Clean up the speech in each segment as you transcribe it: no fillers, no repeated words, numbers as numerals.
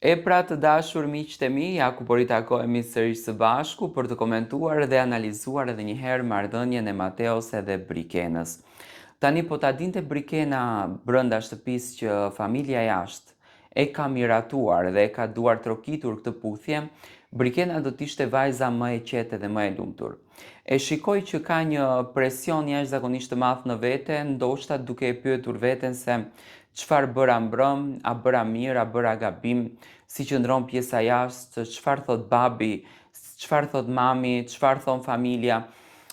E pra të dashur miqtë e mi, ja ku po ritakohemi sërish së bashku për të komentuar dhe analizuar edhe një herë marrëdhënien e Mateos edhe Brikenës. Tani po ta dinte Brikena brenda shtëpisë që familja jashtë e ka miratuar dhe e ka duar trokitur këtë puthje, Brikena do t'ishte vajza më e qetë dhe më e lumtur. E shikoj që ka një presion jashtëzakonisht të madh në vete, ndoshta duke e pyetur veten se çfarë bëra mbrëm, a bëra mirë, a bëra gabim, si qëndron pjesa jashtë, çfarë thot babi, çfarë thot mami, çfarë thon familja.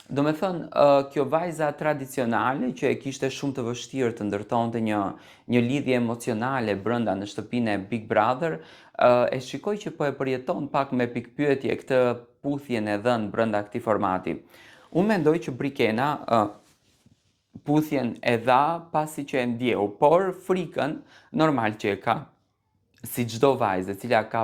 Do me thënë, kjo vajza tradicionale që e kishte shumë të vështirë të ndërtonte një lidhje emocionale brenda në shtëpinë e Big Brother, e shikoj që po e përjeton pak me pikpyetje këtë puthjen e dhënë brenda këtij formati. Unë mendoj që Brikena puthjen e dha pasi që e ndjeu, por frikën normal që e ka, si çdo vajzë e cila ka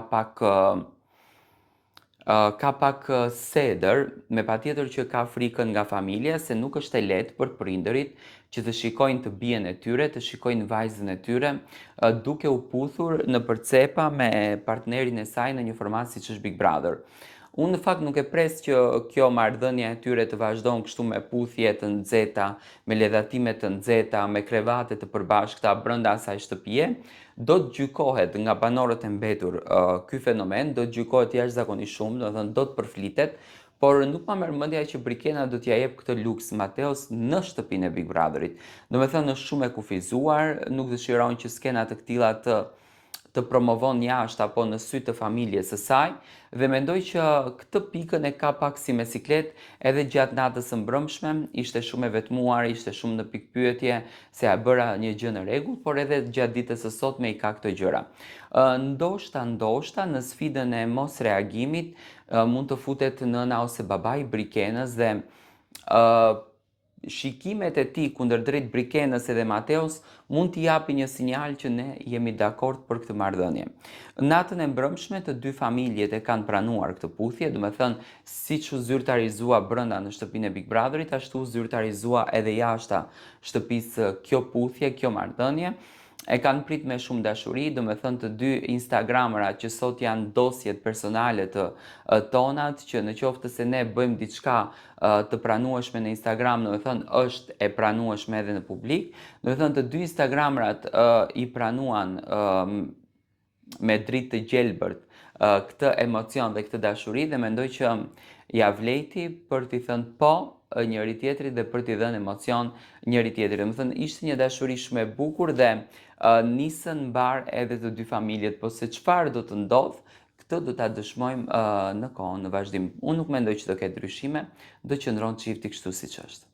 pak sedër, me patjetër që ka frikën nga familja, se nuk është e lehtë për prindërit që të shikojnë të bien e tyre, të shikojnë vajzën e tyre, duke u puthur në përcepa me partnerin e saj në një format siç është Big Brother. Unë në fakt nuk e pres që kjo marrëdhënie e tyre të vazhdon kështu me puthje të nxehta, me ledhatime të nxehta, me krevate të përbashkëta brenda asaj shtëpie. Do të gjykohet nga banorët e mbetur ky fenomen, do të gjykohet jashtëzakonisht shumë, do të thënë do të përflitet, por nuk ma merr mendja që Brikena do t'ja jep këtë luks Mateos në shtëpinë e Big Brotherit. Do me thënë është shumë e kufizuar, nuk dëshiron që skena të këtilla të promovon jashtë apo në sy të familjes së saj dhe mendoj që këtë pikën e ka pak si me siklet edhe gjatë natës së mbrëmshme, ishte shumë e vetmuar, ishte shumë në pikpyetje se a bëra një gjë në rregull, por edhe gjatë ditës së sotme i ka këto gjëra. Ndoshta në sfidën e mos reagimit mund të futet nëna ose babai i Brikenës dhe shikimet e tij kundërdrejt Brikenës edhe Mateos mund t'i japi një sinjal që ne jemi dakord për këtë marrëdhënie. Natën e mbrëmshme të dy familjet e kanë pranuar këtë puthje, do me thënë siç u zyrtarizua brenda në shtëpinë e Big Brotherit, ashtu u zyrtarizua edhe jashta shtëpisë kjo puthje, kjo marrëdhënie. E kanë prit me shumë dashuri, do me thënë të dy Instagramerat që sot janë dosjet personale të tonat, që në qoftë se ne bëjmë diçka të pranueshme në Instagram, do me thënë është e pranueshme edhe në publik, do me thënë të dy Instagramerat i pranuan me dritë të gjelbërt këtë emocion dhe këtë dashuri dhe mendoj që ja vlejti për t'i thënë po njëri tjetrit dhe për t'i dhënë emocion njëri tjetrit. Do me thënë ishte një dashuri shumë e bukur dhe nisën mbar edhe të dy familjet, po se çfarë do të ndodh, këtë do ta dëshmojmë në kohën në vazhdim. Unë nuk mendoj që do ketë ndryshime, do qëndron çifti kështu siç është.